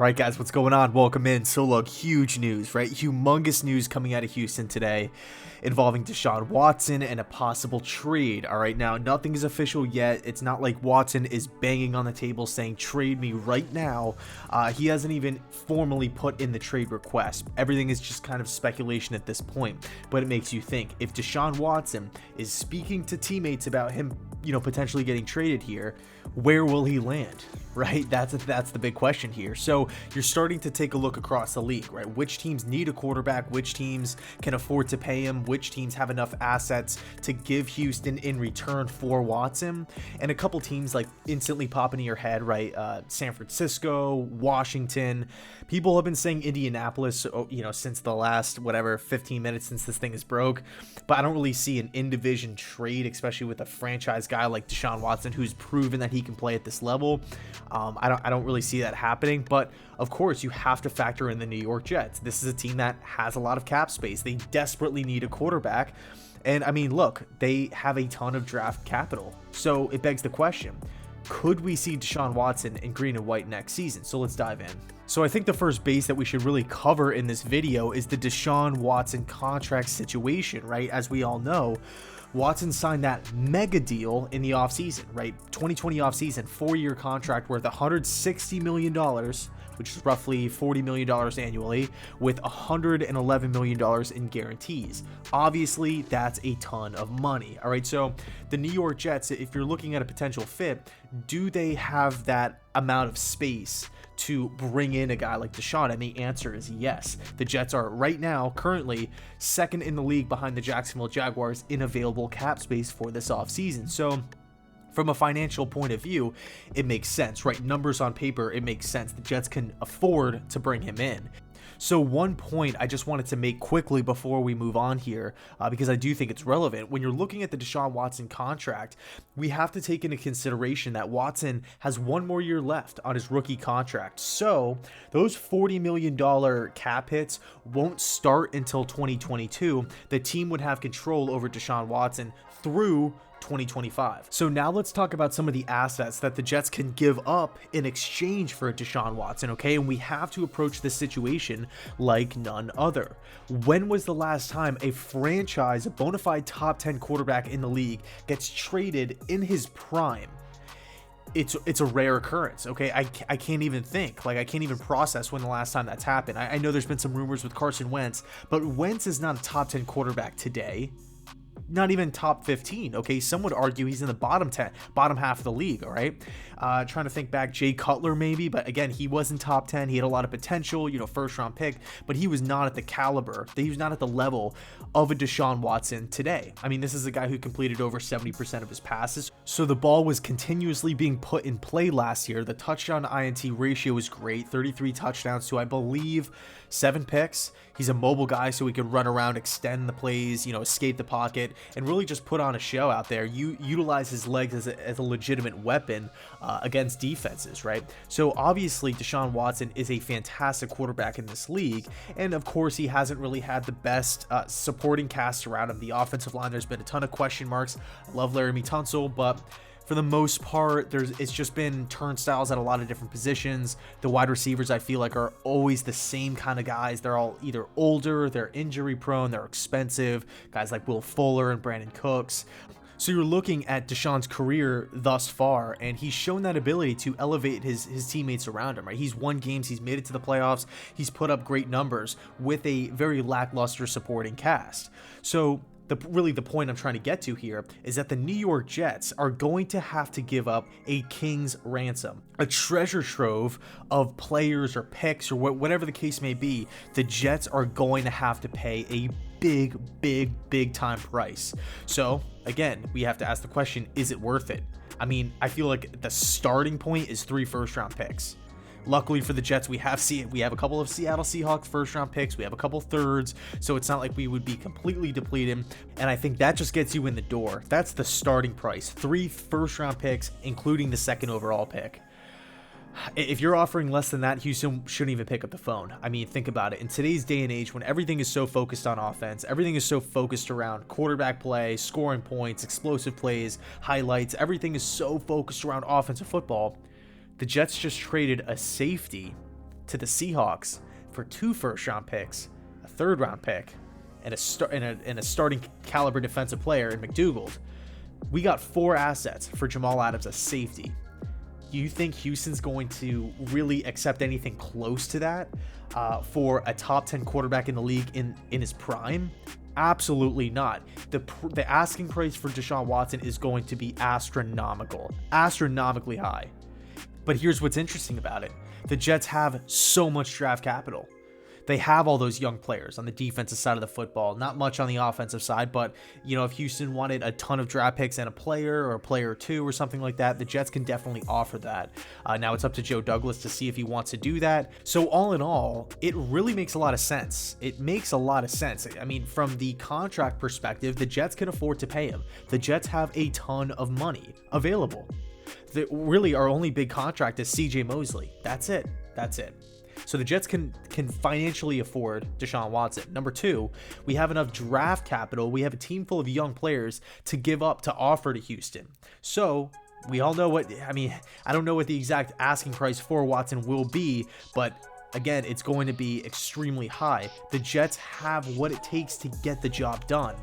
Alright guys, what's going on? Welcome in. So look, huge news, right? Humongous news coming out of Houston today involving Deshaun Watson and a possible trade. Alright, now nothing is official yet. It's not like Watson is banging on the table saying trade me right now. He hasn't even formally put in the trade request. Everything is just kind of speculation at this point, but it makes you think. If Deshaun Watson is speaking to teammates about him, potentially getting traded here, where will he land, right? That's the big question here. So you're starting to take a look across the league, right? Which teams need a quarterback, which teams can afford to pay him, which teams have enough assets to give Houston in return for Watson, and a couple teams like instantly pop into your head, right? San Francisco, Washington. People have been saying Indianapolis, since the last 15 minutes since this thing is broke, but I don't really see an in-division trade, especially with a franchise guy like Deshaun Watson who's proven that he can play at this level. I don't really see that happening, but of course you have to factor in the New York Jets. This is a team that has a lot of cap space. They desperately need a quarterback, and I mean, look, they have a ton of draft capital, so it begs the question, could we see Deshaun Watson in green and white next season? So let's dive in. So I think the first base that we should really cover in this video is the Deshaun Watson contract situation, right? As we all know, Watson signed that mega deal in the offseason, right? 2020 offseason, 4-year contract worth $160 million, which is roughly $40 million annually, with $111 million in guarantees. Obviously, that's a ton of money. All right, so the New York Jets, if you're looking at a potential fit, do they have that amount of space to bring in a guy like Deshaun? And the answer is yes. The Jets are right now currently second in the league behind the Jacksonville Jaguars in available cap space for this offseason. So from a financial point of view, it makes sense, right? Numbers on paper, it makes sense. The Jets can afford to bring him in. So one point I just wanted to make quickly before we move on here, because I do think it's relevant. When you're looking at the Deshaun Watson contract, we have to take into consideration that Watson has one more year left on his rookie contract. So those $40 million cap hits won't start until 2022. The team would have control over Deshaun Watson through 2025. So now let's talk about some of the assets that the Jets can give up in exchange for Deshaun Watson, okay? And we have to approach this situation like none other. When was the last time a franchise, a bona fide top 10 quarterback in the league gets traded in his prime? It's a rare occurrence, okay? I can't even think, I can't even process when the last time that's happened. I know there's been some rumors with Carson Wentz, but Wentz is not a top 10 quarterback today. Not even top 15, okay? Some would argue he's in the bottom half of the league, all right? Trying to think back, Jay Cutler maybe, but again, he wasn't top 10. He had a lot of potential, first round pick, but he was not at the caliber, he was not at the level of a Deshaun Watson today. I mean, this is a guy who completed over 70% of his passes, so the ball was continuously being put in play last year. The touchdown to INT ratio was great, 33 touchdowns to, I believe, 7 picks. He's a mobile guy, so he could run around, extend the plays, escape the pocket, and really just put on a show out there. You utilize his legs as a legitimate weapon against defenses, right? So obviously Deshaun Watson is a fantastic quarterback in this league, and of course he hasn't really had the best supporting cast around him. The offensive line, there's been a ton of question marks. I love Laramie Tunsil, but for the most part, it's just been turnstiles at a lot of different positions. The wide receivers, I feel like, are always the same kind of guys. They're all either older, they're injury prone, they're expensive. Guys like Will Fuller and Brandon Cooks. So you're looking at Deshaun's career thus far, and he's shown that ability to elevate his teammates around him, right? He's won games, he's made it to the playoffs, he's put up great numbers with a very lackluster supporting cast. So really the point I'm trying to get to here is that the New York Jets are going to have to give up a king's ransom, a treasure trove of players or picks or whatever the case may be. The Jets are going to have to pay a big time price. So again, we have to ask the question, is it worth it? I mean, I feel like the starting point is 3 first-round picks. Luckily for the Jets, we have a couple of Seattle Seahawks first-round picks. We have a couple thirds, so it's not like we would be completely depleted. And I think that just gets you in the door. That's the starting price. 3 first-round picks, including the 2nd overall pick. If you're offering less than that, Houston shouldn't even pick up the phone. I mean, think about it. In today's day and age, when everything is so focused on offense, everything is so focused around quarterback play, scoring points, explosive plays, highlights, everything is so focused around offensive football. The Jets just traded a safety to the Seahawks for 2 first-round picks, a third-round pick, and a starting caliber defensive player in McDougald. We got 4 assets for Jamal Adams as safety. You think Houston's going to really accept anything close to that for a top 10 quarterback in the league in his prime? Absolutely not. The asking price for Deshaun Watson is going to be astronomically high. But here's what's interesting about it. The Jets have so much draft capital. They have all those young players on the defensive side of the football, not much on the offensive side, but if Houston wanted a ton of draft picks and a player or a player or two or something like that, the Jets can definitely offer that. Now it's up to Joe Douglas to see if he wants to do that. So all in all, it really makes a lot of sense. It makes a lot of sense. I mean, from the contract perspective, the Jets can afford to pay him. The Jets have a ton of money available. Really, our only big contract is CJ Mosley. That's it. So the Jets can financially afford Deshaun Watson. Number 2, we have enough draft capital. We have a team full of young players to give up to offer to Houston. So we all know I don't know what the exact asking price for Watson will be, but again, it's going to be extremely high. The Jets have what it takes to get the job done.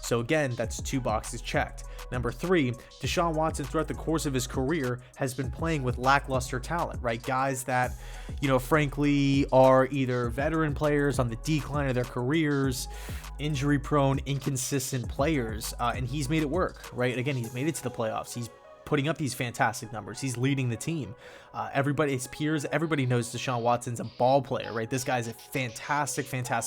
So again, that's 2 boxes checked. Number 3, Deshaun Watson throughout the course of his career has been playing with lackluster talent, right? Guys that, frankly are either veteran players on the decline of their careers, injury prone, inconsistent players, and he's made it work, right? Again, he's made it to the playoffs. He's putting up these fantastic numbers. He's leading the team. His peers, everybody knows Deshaun Watson's a ball player, right? This guy's a fantastic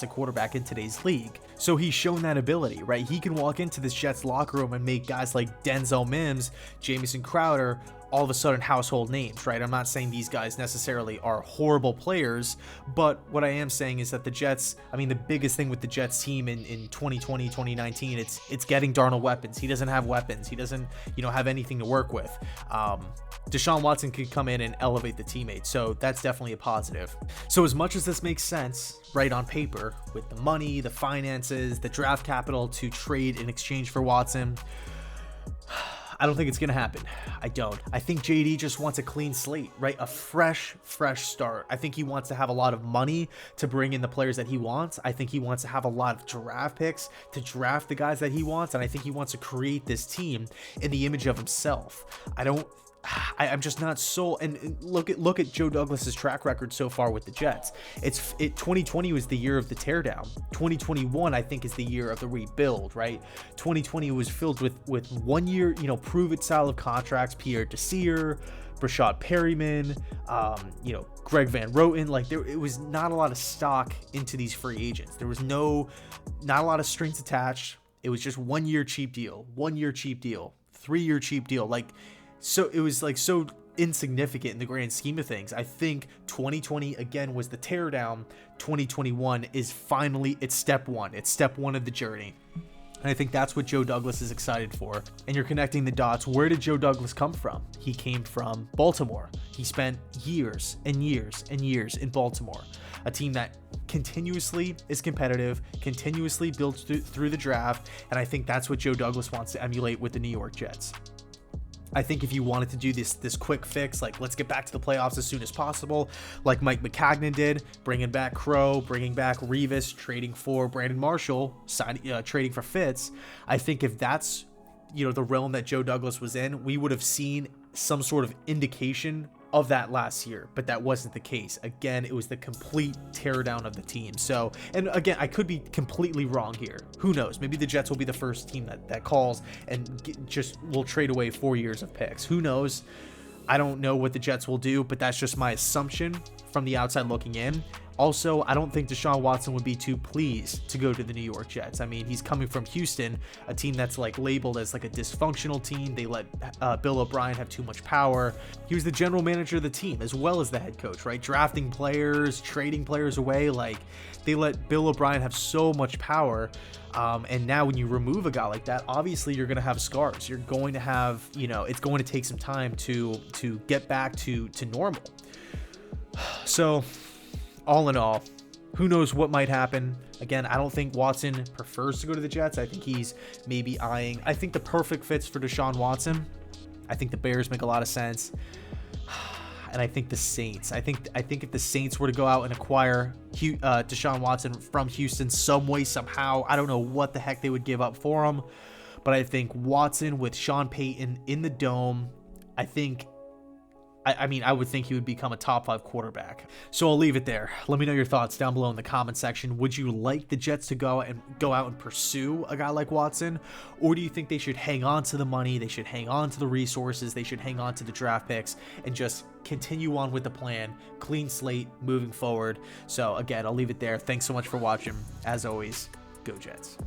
quarterback in today's league. So he's shown that ability, right? He can walk into this Jets locker room and make guys like Denzel Mims, Jamison Crowder, all of a sudden household names, right? I'm not saying these guys necessarily are horrible players, but what I am saying is that the Jets, the biggest thing with the Jets team in 2020, 2019, it's getting Darnold weapons. He doesn't have weapons. He doesn't, have anything to work with. Deshaun Watson could come in and elevate the teammates, so that's definitely a positive. So as much as this makes sense, right, on paper, with the money, the finances, the draft capital to trade in exchange for Watson, I don't think it's going to happen. I don't. I think JD just wants a clean slate, right? A fresh start. I think he wants to have a lot of money to bring in the players that he wants. I think he wants to have a lot of draft picks to draft the guys that he wants. And I think he wants to create this team in the image of himself. I'm just not so. And look at Joe Douglas's track record so far with the Jets. 2020 was the year of the teardown. 2021, I think, is the year of the rebuild, right? 2020 was filled with 1 year, prove it style of contracts. Pierre Desir, Brashad Perryman, Greg Van Roten. Like it was not a lot of stock into these free agents. There was not a lot of strings attached. It was just 1 year cheap deal, 3-year cheap deal. So it was so insignificant in the grand scheme of things. I think 2020 again was the teardown. 2021 is finally step one. It's step one of the journey. And I think that's what Joe Douglas is excited for. And you're connecting the dots. Where did Joe Douglas come from? He came from Baltimore. He spent years and years and years in Baltimore, a team that continuously is competitive, continuously builds through the draft. And I think that's what Joe Douglas wants to emulate with the New York Jets. I think if you wanted to do this quick fix, like let's get back to the playoffs as soon as possible, like Mike McCagnon did, bringing back Crow, bringing back Revis, trading for Brandon Marshall, trading for Fitz. I think if that's the realm that Joe Douglas was in, we would have seen some sort of indication of that last year, but that wasn't the case. Again, it was the complete teardown of the team. So, and again, I could be completely wrong here. Who knows? Maybe the Jets will be the first team that calls and just will trade away 4 years of picks. Who knows? I don't know what the Jets will do, but that's just my assumption from the outside looking in. Also, I don't think Deshaun Watson would be too pleased to go to the New York Jets. I mean, he's coming from Houston, a team that's labeled as a dysfunctional team. They let Bill O'Brien have too much power. He was the general manager of the team as well as the head coach, right? Drafting players, trading players away. They let Bill O'Brien have so much power. And now when you remove a guy like that, obviously you're going to have scars. You're going to have, it's going to take some time to get back to normal. So, all in all, who knows what might happen. Again, I don't think Watson prefers to go to the Jets. I think he's maybe eyeing. I think the perfect fits for Deshaun Watson. I think the Bears make a lot of sense. and I think the Saints. I think if the Saints were to go out and acquire Deshaun Watson from Houston some way, somehow, I don't know what the heck they would give up for him, but I think Watson with Sean Payton in the dome, I mean, I would think he would become a top 5 quarterback. So I'll leave it there. Let me know your thoughts down below in the comment section. Would you like the Jets to go out and pursue a guy like Watson? Or do you think they should hang on to the money, they should hang on to the resources, they should hang on to the draft picks, and just continue on with the plan, clean slate, moving forward? So again, I'll leave it there. Thanks so much for watching. As always, go Jets.